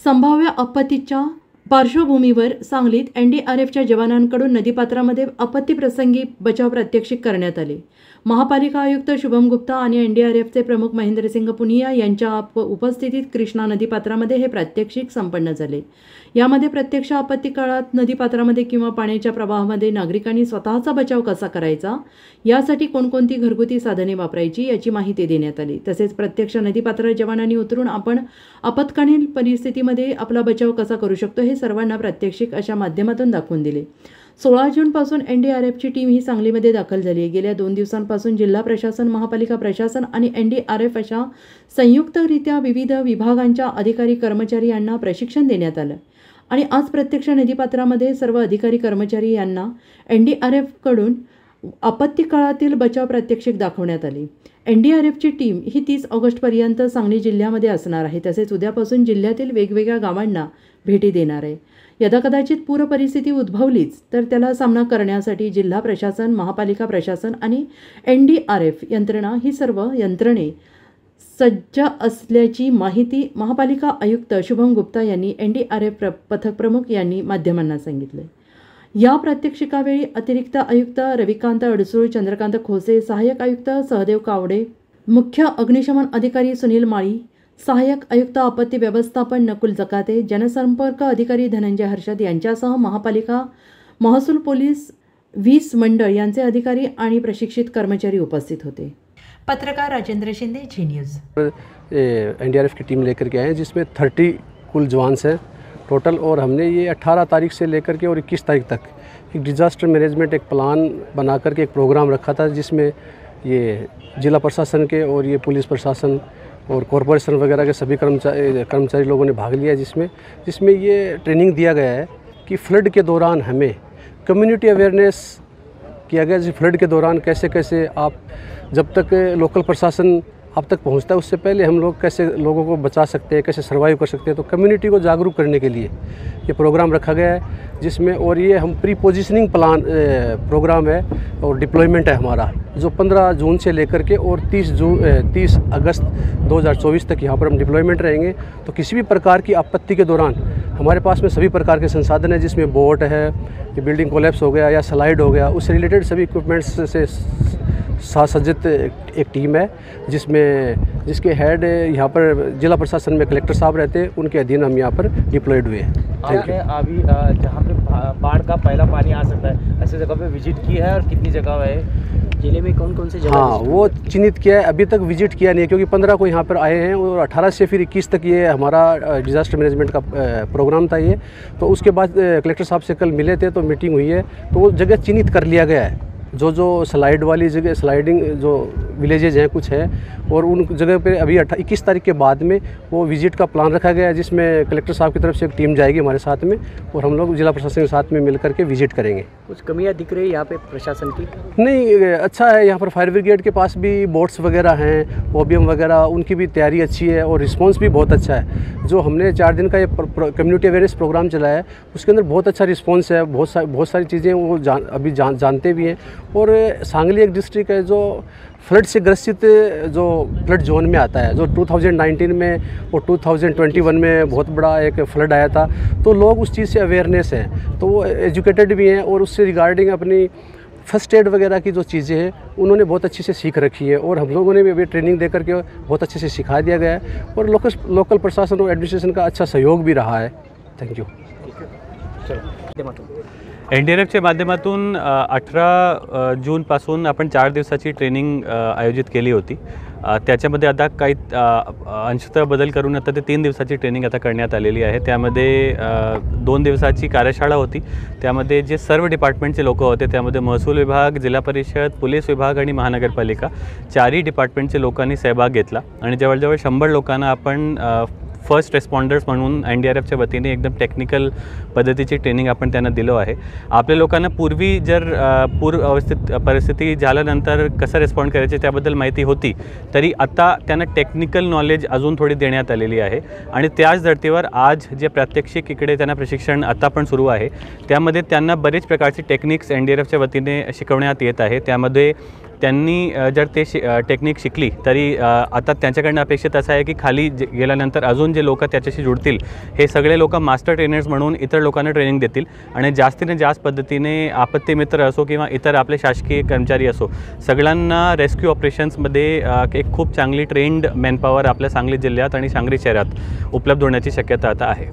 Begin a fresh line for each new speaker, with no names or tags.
संभाव्य आपत्तीच्या पार्श्वभूमीवर सांगलीत एनडीआरएफच्या जवानांकडून नदीपात्रामध्ये आपत्तीप्रसंगी बचाव प्रात्यक्षिक करण्यात आले। महापालिका आयुक्त शुभम गुप्ता आणि एनडीआरएफचे प्रमुख महेंद्रसिंग पुनिया यांच्या उपस्थितीत कृष्णा नदीपात्रामध्ये हे प्रात्यक्षिक संपन्न झाले। यामध्ये प्रत्यक्ष आपत्ती काळात नदीपात्रामध्ये किंवा पाण्याच्या प्रवाहामध्ये नागरिकांनी स्वतःचा बचाव कसा करायचा, यासाठी कोणकोणती घरगुती साधने वापरायची याची माहिती देण्यात आली। तसेच प्रत्यक्ष नदीपात्रात जवानांनी उतरून आपण आपत्कालीन परिस्थितीमध्ये आपला बचाव कसा करू शकतो हे सर्वांना प्रात्यक्षिक अशा माध्यमातून दाखवून दिले। 16 जूनपासून एनडीआरएफची टीम ही सांगलीमध्ये दाखल झाली आहे। गेल्या 2 दिवसांपासून जिल्हा प्रशासन, महापालिका प्रशासन आणि एनडीआरएफ अशा संयुक्तरित्या विविध विभागांच्या अधिकारी कर्मचारी यांना प्रशिक्षण देण्यात आलं आणि आज प्रत्यक्ष नदीपात्रामध्ये सर्व अधिकारी कर्मचारी यांना एनडीआरएफकडून आपत्ती काळातील बचाव प्रात्यक्षिक दाखवण्यात आली। एनडीआरएफची टीम ही 30 ऑगस्टपर्यंत सांगली जिल्ह्यामध्ये असणार आहे। तसेच उद्यापासून जिल्ह्यातील वेगवेगळ्या गावांना भेटी देणार आहे। यदा कदाचित पूर परिस्थिती उद्भवलीच तर त्याला सामना करण्यासाठी जिल्हा प्रशासन, महापालिका प्रशासन आणि एनडीआरएफ यंत्रणा ही सर्व यंत्रणे सज्ज असल्याची माहिती महापालिका आयुक्त शुभम गुप्ता यांनी एनडीआरएफ पथक प्रमुख यांनी माध्यमांना सांगितले। या प्रात्यक्षिकावेळी अतिरिक्त आयुक्त रविकांत अडसूळ, चंद्रकांत खोसे, सहाय्यक आयुक्त सहदेव कावडे, मुख्य अग्निशमन अधिकारी सुनील माळी, सहाय्यक आयुक्त आपत्ती व्यवस्थापन नकुल जकाते, जनसंपर्क अधिकारी धनंजय हर्षद यांच्यासह महापालिका, महसूल पोलीस, 20 मंडळ यांचे अधिकारी आणि प्रशिक्षित कर्मचारी उपस्थित होते। पत्रकार राजेंद्र शिंदे, जी न्यूज़।
एनडीआरएफ की टीम लेकर के आए हैं जिसमें 30 कुल जवान्स हैं टोटल, और हमने ये 18 तारीख से लेकर के और 21 तारीख तक एक डिज़ास्टर मैनेजमेंट एक प्लान बना करके एक प्रोग्राम रखा था, जिसमें ये जिला प्रशासन के और ये पुलिस प्रशासन और कॉरपोरेशन वगैरह के सभी कर्मचारी लोगों ने भाग लिया, जिसमें ये ट्रेनिंग दिया गया है कि फ्लड के दौरान हमें कम्युनिटी अवेयरनेस किया गया। जैसे फ्लड के दौरान कैसे कैसे आप, जब तक लोकल प्रशासन आप तक पहुंचता है उससे पहले हम लोग कैसे लोगों को बचा सकते हैं, कैसे सर्वाइव कर सकते हैं। तो कम्युनिटी को जागरूक करने के लिए ये प्रोग्राम रखा गया है, जिसमें और ये हम प्री पोजिशनिंग प्रोग्राम है और डिप्लॉयमेंट है हमारा, जो 15 जून से लेकर के और 30 अगस्त 2024 तक यहाँ पर हम डिप्लॉयमेंट रहेंगे। तो किसी भी प्रकार की आपत्ति के दौरान हमारे पास में सभी प्रकार के संसाधन है, जिसमें बोट है, ये बिल्डिंग कोलैप्स हो गया या स्लाइड हो गया, उससे रिलेटेड सभी इक्विपमेंट्स से सज्जित एक टीम है, जिसके हेड यहाँ पर जिला प्रशासन में कलेक्टर साहब रहते हैं, उनके अधीन हम यहाँ पर डिप्लॉयड हुए हैं।
Thank you. अभी जहाँ पे बाढ़ का पहला पानी आ सकता है, ऐसे जगह पे विजिट की है और कितनी जगह है, जिले में कौन कौन से जगह?
हाँ, वो चिन्हित किया है, अभी तक विजिट किया नहीं है क्योंकि 15 को यहाँ पर आए हैं और 18 से फिर 21 तक ये हमारा डिज़ास्टर मैनेजमेंट का प्रोग्राम था ये। तो उसके बाद कलेक्टर साहब से कल मिले थे तो मीटिंग हुई है, तो वो जगह चिन्हित कर लिया गया है, जो स्लाइड वाली जगह, स्लाइडिंग जो विलेजेज हैं कुछ हैं, और उन जगह पे अभी 21 तारीख के बाद में वो विजिट का प्लान रखा गया है, जिसमें कलेक्टर साहब की तरफ से एक टीम जाएगी हमारे साथ में और हम लोग जिला प्रशासन के साथ में मिलकर के विजिट करेंगे।
कुछ कमियां दिख रही है यहाँ पे प्रशासन की?
नहीं, अच्छा है। यहाँ पर फायर ब्रिगेड के पास भी बोट्स वगैरह हैं, ओबीएम वगैरह, उनकी भी तैयारी अच्छी है और रिस्पॉन्स भी बहुत अच्छा है। जो हमने 4 दिन का ये कम्युनिटी अवेयरनेस प्रोग्राम चलाया है उसके अंदर बहुत अच्छा रिस्पॉन्स है। बहुत सारी चीज़ें वो जानते भी हैं। और सांगली एक डिस्ट्रिक्ट है जो फ्लड से ग्रसित, जो फ्लड जोन में आता है, जो 2019 में और 2021 में बहुत बड़ा एक फ्लड आया था, तो लोग उस चीज़ से अवेयरनेस हैं, तो वो एजुकेटेड भी हैं और उससे रिगार्डिंग अपनी फर्स्ट एड वगैरह की जो चीज़ें हैं उन्होंने बहुत अच्छी से सीख रखी है और हम लोगों ने भी अभी ट्रेनिंग दे करके बहुत अच्छे से सिखा दिया गया है और लोकल प्रशासन और एडमिनिस्ट्रेशन का अच्छा सहयोग भी रहा है। Thank you.
एनडीआरएफच्या माध्यमातून 18 जूनपासून आपण 4 दिवसाची ट्रेनिंग आयोजित केली होती। त्याच्यामध्ये आता काही अंशतः बदल करून आता ते 3 दिवसाची ट्रेनिंग आता करण्यात आलेली आहे। त्यामध्ये 2 दिवसाची कार्यशाळा होती, त्यामध्ये जे सर्व डिपार्टमेंटचे लोक होते, त्यामध्ये महसूल विभाग, जिल्हा परिषद, पोलीस विभाग आणि महानगरपालिका 4ही डिपार्टमेंटचे लोकांनी सहभाग घेतला आणि जवळजवळ 100 लोकांना आपण फर्स्ट रेस्पॉन्डर्स म्हणून एनडीआरएफच्या वतीने एकदम टेक्निकल पद्धतीची ट्रेनिंग आपण त्यांना दिलो आहे। आपल्या लोकांना पूर्वी जर पूर परिस्थिती झाल्यानंतर कसं रिस्पॉन्ड करायचे त्याबद्दल माहिती होती, तरी आता त्यांना टेक्निकल नॉलेज अजून थोडी देण्यात आलेली आहे आणि त्याच धर्तीवर आज जे प्रात्यक्षिक इकडे त्यांना प्रशिक्षण आता पण सुरू आहे, त्यामध्ये त्यांना बरेच प्रकारचे टेक्निक्स एनडीआरएफच्या वतीने शिकवण्यात येत आहे। त्यामध्ये त्यांनी जर ते टेक्निक शिकली तरी आता त्यांच्याकडनं अपेक्षित असं आहे की खाली गेल्यानंतर अजून जे लोक त्याच्याशी जुडतील हे सगळे लोक मास्टर ट्रेनर्स म्हणून इतर लोकांना ट्रेनिंग देतील आणि जास्तीने जास्त पद्धतीने आपत्ती मित्र असो किंवा इतर आपले शासकीय कर्मचारी असो सगळ्यांना रेस्क्यू ऑपरेशन्समध्ये एक खूप चांगली ट्रेंड मॅनपॉवर आपल्या सांगली जिल्ह्यात आणि सांगली शहरात उपलब्ध होण्याची शक्यता आता आहे.